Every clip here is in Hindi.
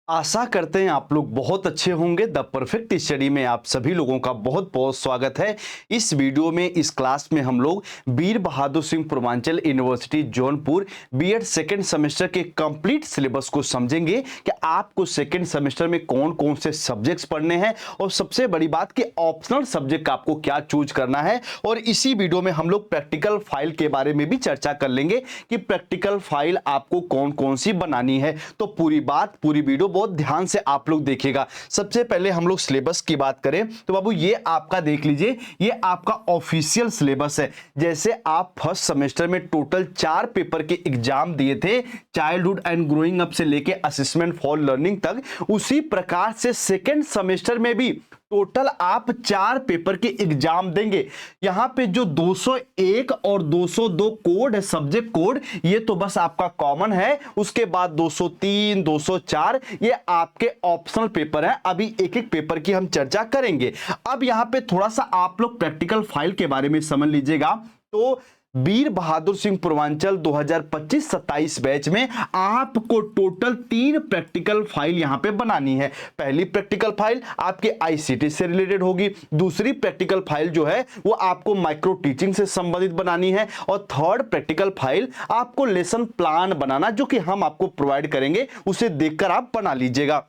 आशा करते हैं आप लोग बहुत अच्छे होंगे। द परफेक्ट स्टडी में आप सभी लोगों का बहुत बहुत स्वागत है। इस वीडियो में इस क्लास में हम लोग Veer Bahadur Singh Purvanchal university Jaunpur B Ed second semester के कंप्लीट सिलेबस को समझेंगे कि आपको सेकेंड सेमेस्टर में कौन कौन से सब्जेक्ट्स पढ़ने हैं और सबसे बड़ी बात कि ऑप्शनल सब्जेक्ट आपको क्या चूज करना है। और इसी वीडियो में हम लोग प्रैक्टिकल फाइल के बारे में भी चर्चा कर लेंगे कि प्रैक्टिकल फाइल आपको कौन कौन सी बनानी है। तो पूरी वीडियो बहुत ध्यान से आप लोग देखिएगा। सबसे पहले हम लोग सिलेबस की बात करें तो बाबू ये आपका देख लीजिए, ये आपका ऑफिशियल सिलेबस है। जैसे आप फर्स्ट सेमेस्टर में टोटल 4 पेपर के एग्जाम दिए थे, चाइल्डहुड एंड ग्रोइंग अप से लेके असेसमेंट फॉर लर्निंग तक, उसी प्रकार से सेकेंड सेमेस्टर में भी टोटल आप 4 पेपर के एग्जाम देंगे। यहां पे जो 201 और 202 कोड है, सब्जेक्ट कोड, ये तो बस आपका कॉमन है। उसके बाद 203, 204 ये आपके ऑप्शनल पेपर हैं। अभी एक एक पेपर की हम चर्चा करेंगे। अब यहां पे थोड़ा सा आप लोग प्रैक्टिकल फाइल के बारे में समझ लीजिएगा। तो वीर बहादुर सिंह पूर्वांचल 2025-27 बैच में आपको टोटल 3 प्रैक्टिकल फाइल यहां पे बनानी है। पहली प्रैक्टिकल फाइल आपके आईसीटी से रिलेटेड होगी, दूसरी प्रैक्टिकल फाइल जो है वो आपको माइक्रो टीचिंग से संबंधित बनानी है, और थर्ड प्रैक्टिकल फाइल आपको लेसन प्लान बनाना, जो कि हम आपको प्रोवाइड करेंगे, उसे देखकर आप बना लीजिएगा।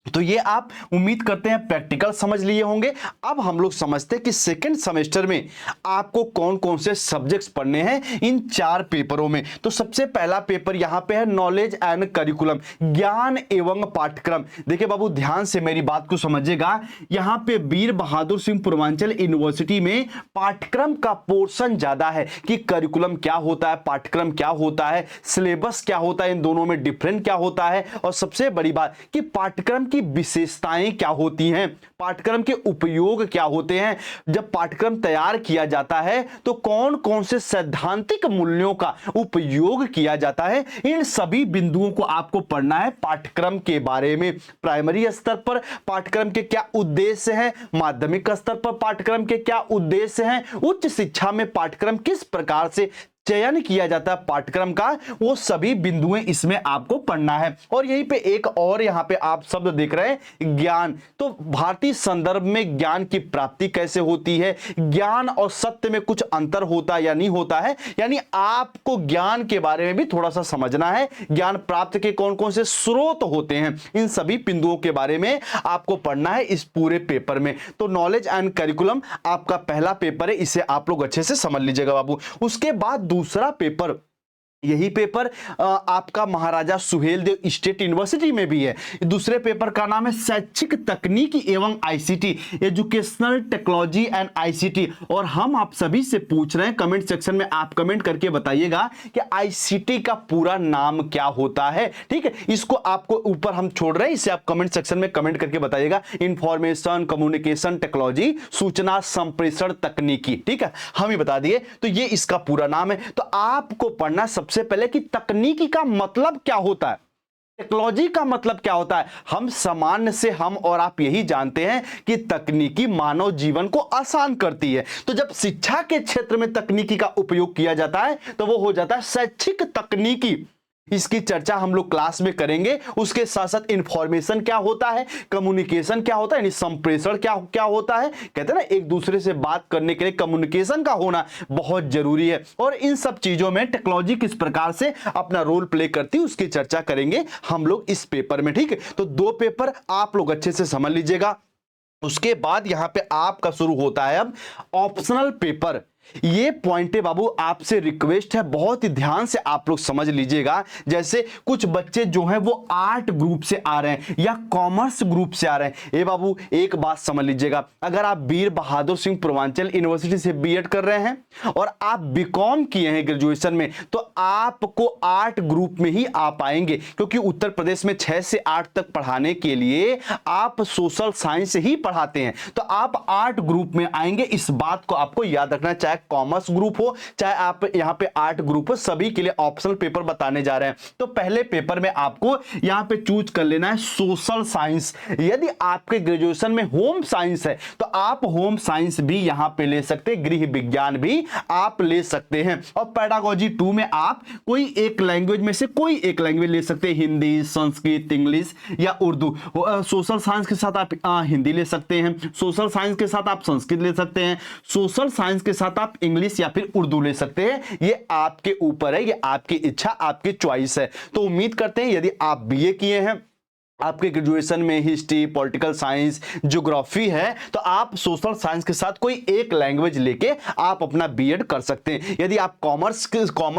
तो ये आप उम्मीद करते हैं प्रैक्टिकल समझ लिए होंगे। अब हम लोग समझते हैं कि सेकंड सेमेस्टर में आपको कौन कौन से सब्जेक्ट्स पढ़ने हैं इन 4 पेपरों में। तो सबसे पहला पेपर यहां पे है नॉलेज एंड करिकुलम, ज्ञान एवं पाठ्यक्रम। देखिए बाबू ध्यान से मेरी बात को समझिएगा। यहां पे वीर बहादुर सिंह पूर्वांचल यूनिवर्सिटी में पाठ्यक्रम का पोर्शन ज्यादा है कि करिकुलम क्या होता है, पाठ्यक्रम क्या होता है, सिलेबस क्या होता है, इन दोनों में डिफरेंट क्या होता है, और सबसे बड़ी बात कि पाठ्यक्रम की विशेषताएं क्या होती हैं, पाठ्यक्रम के उपयोग क्या होते हैं, जब पाठ्यक्रम तैयार किया जाता है तो कौन कौन से सैद्धांतिक मूल्यों का उपयोग किया जाता है। इन सभी बिंदुओं को आपको पढ़ना है पाठ्यक्रम के बारे में। प्राइमरी स्तर पर पाठ्यक्रम के क्या उद्देश्य हैं, माध्यमिक स्तर पर पाठ्यक्रम के क्या उद्देश्य हैं, उच्च शिक्षा में पाठ्यक्रम किस प्रकार से चयन किया जाता है पाठ्यक्रम का, वो सभी बिंदुएं इसमें आपको पढ़ना है। और यहीं पे एक और यहां पे आप शब्द देख रहे हैं ज्ञान। तो भारतीय संदर्भ में ज्ञान की प्राप्ति कैसे होती है, ज्ञान और सत्य में कुछ अंतर होता है या नहीं होता है, यानी आपको ज्ञान के बारे में भी थोड़ा सा समझना है। ज्ञान प्राप्त के कौन कौन से स्रोत होते हैं, इन सभी बिंदुओं के बारे में आपको पढ़ना है इस पूरे पेपर में। तो नॉलेज एंड करिकुलम आपका पहला पेपर है, इसे आप लोग अच्छे से समझ लीजिएगा बाबू। उसके बाद दूसरा पेपर, यही पेपर आपका महाराजा सुहेलदेव स्टेट यूनिवर्सिटी में भी है। दूसरे पेपर का नाम है शैक्षिक तकनीकी एवं ICT, educational technology and ICT. और हम आप सभी से पूछ रहे हैं, कमेंट सेक्शन में आप कमेंट करके बताइएगा कि आईसीटी का पूरा नाम क्या होता है। ठीक है, इसको आपको ऊपर हम छोड़ रहे हैं, इसे आप कमेंट सेक्शन में कमेंट करके बताइएगा। इंफॉर्मेशन कम्युनिकेशन टेक्नोलॉजी, सूचना संप्रेषण तकनीकी। ठीक है, हम ही बता दिए। तो ये इसका पूरा नाम है। तो आपको पढ़ना सबसे पहले कि तकनीकी का मतलब क्या होता है, टेक्नोलॉजी का मतलब क्या होता है। हम सामान्य से हम और आप यही जानते हैं कि तकनीकी मानव जीवन को आसान करती है। तो जब शिक्षा के क्षेत्र में तकनीकी का उपयोग किया जाता है तो वो हो जाता है शैक्षिक तकनीकी। इसकी चर्चा हम लोग क्लास में करेंगे। उसके साथ साथ इंफॉर्मेशन क्या होता है, कम्युनिकेशन क्या होता है, यानी संप्रेषण क्या क्या होता है। कहते हैं ना, एक दूसरे से बात करने के लिए कम्युनिकेशन का होना बहुत जरूरी है। और इन सब चीजों में टेक्नोलॉजी किस प्रकार से अपना रोल प्ले करती है, उसकी चर्चा करेंगे हम लोग इस पेपर में। ठीक है, तो 2 पेपर आप लोग अच्छे से समझ लीजिएगा। उसके बाद यहां पे आपका शुरू होता है अब ऑप्शनल पेपर। ये पॉइंट है बाबू, आपसे रिक्वेस्ट है बहुत ही ध्यान से आप लोग समझ लीजिएगा। जैसे कुछ बच्चे जो हैं वो आर्ट ग्रुप से आ रहे हैं या कॉमर्स ग्रुप से आ रहे हैं। ए बाबू एक बात समझ लीजिएगा, अगर आप वीर बहादुर सिंह पूर्वांचल यूनिवर्सिटी से बीएड कर रहे हैं और आप बीकॉम किए हैं ग्रेजुएशन में, तो आपको आर्ट ग्रुप में ही आ पाएंगे, क्योंकि उत्तर प्रदेश में 6 से 8 तक पढ़ाने के लिए आप सोशल साइंस ही पढ़ाते हैं। तो आप आर्ट ग्रुप में आएंगे, इस बात को आपको याद रखना। चाहे चाहे कॉमर्स ग्रुप हो, चाहे आप यहाँ पे आर्ट ग्रुप हो, सभी के लिए ऑप्शनल पेपर बताने जा रहे हैं। तो पहले पेपर में आपको यहाँ पे चूज कर लेना है सोशल साइंस। यदि आपके ग्रेजुएशन में होम साइंस है तो आप होम साइंस भी यहां पे ले सकते हैं, गृह विज्ञान भी आप ले सकते हैं। और पेडागोजी 2 में आप कोई एक लैंग्वेज में से कोई एक लैंग्वेज ले सकते हैं, हिंदी, संस्कृत, इंग्लिश या उर्दू। सोशल साइंस के साथ आप हिंदी ले सकते हैं, सोशल साइंस के साथ आप संस्कृत ले सकते हैं, सोशल साइंस के साथ आप इंग्लिश या फिर उर्दू ले सकते हैं। ये आपके ऊपर है, ये आपकी इच्छा, आपकी चॉइस है। तो उम्मीद करते हैं यदि आप बीए किए हैं, आपके ग्रेजुएशन में हिस्ट्री, पॉलिटिकल साइंस, ज्योग्राफी है, तो आप सोशल साइंस के साथ कोई एक लैंग्वेज लेके आप अपना बीएड कर सकते हैं। यदि आप कॉमर्स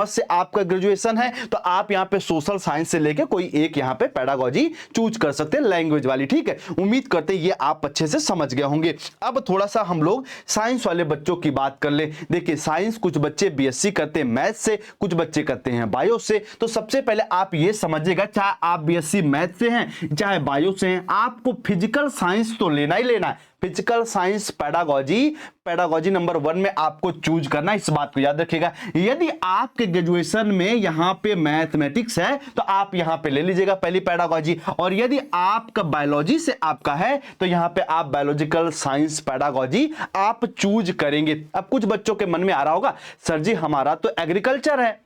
से आपका ग्रेजुएशन है तो आप यहां पे सोशल साइंस से लेके कोई एक यहां पे पेडागोजी चूज कर सकते हैं, लैंग्वेज वाली। ठीक है, उम्मीद करते हैं ये आप अच्छे से समझ गए होंगे। अब थोड़ा सा हम लोग साइंस वाले बच्चों की बात कर ले। देखिए साइंस कुछ बच्चे बीएससी करते हैं मैथ से, कुछ बच्चे करते हैं बायो से। तो सबसे पहले आप ये समझिएगा, चाहे आप बीएससी मैथ से हैं चाहे बायो से हैं, आपको फिजिकल साइंस तो लेना ही लेना है। फिजिकल साइंस पेडागोजी नंबर 1 में आपको चूज करना है, इस बात को याद रखिएगा। यदि आपके ग्रेजुएशन में यहां पे मैथमेटिक्स है तो आप यहां पे ले लीजिएगा पहली पेडागोजी, और यदि आपका बायोलॉजी से आपका है तो यहां पे आप बायोलॉजिकल साइंस पेडागोजी आप चूज करेंगे। अब कुछ बच्चों के मन में आ रहा होगा, सर जी हमारा तो एग्रीकल्चर है,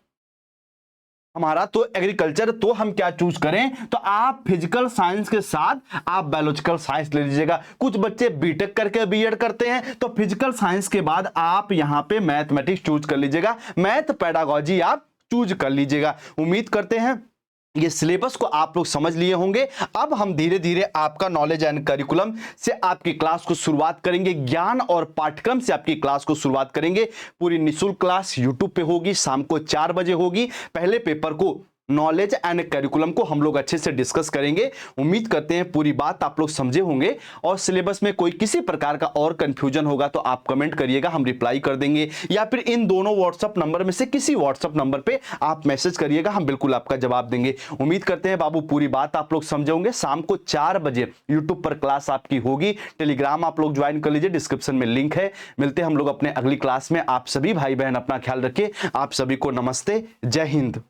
तो हम क्या चूज करें? तो आप फिजिकल साइंस के साथ आप बायोलॉजिकल साइंस ले लीजिएगा। कुछ बच्चे बीटेक करके बीएड करते हैं तो फिजिकल साइंस के बाद आप यहां पे मैथमेटिक्स चूज कर लीजिएगा, मैथ पेडागोजी आप चूज कर लीजिएगा। उम्मीद करते हैं ये सिलेबस को आप लोग समझ लिए होंगे। अब हम धीरे धीरे आपका नॉलेज एंड करिकुलम से आपकी क्लास को शुरुआत करेंगे, ज्ञान और पाठ्यक्रम से आपकी क्लास को शुरुआत करेंगे। पूरी निःशुल्क क्लास यूट्यूब पे होगी, शाम को 4 बजे होगी। पहले पेपर को नॉलेज एंड करिकुलम को हम लोग अच्छे से डिस्कस करेंगे। उम्मीद करते हैं पूरी बात आप लोग समझे होंगे, और सिलेबस में कोई किसी प्रकार का और कंफ्यूजन होगा तो आप कमेंट करिएगा, हम रिप्लाई कर देंगे, या फिर इन दोनों व्हाट्सएप नंबर में से किसी व्हाट्सएप नंबर पे आप मैसेज करिएगा, हम बिल्कुल आपका जवाब देंगे। उम्मीद करते हैं बाबू पूरी बात आप लोग समझे होंगे। शाम को 4 बजे यूट्यूब पर क्लास आपकी होगी। टेलीग्राम आप लोग ज्वाइन कर लीजिए, डिस्क्रिप्शन में लिंक है। मिलते हैं हम लोग अपने अगली क्लास में। आप सभी भाई बहन अपना ख्याल रखिए। आप सभी को नमस्ते, जय हिंद।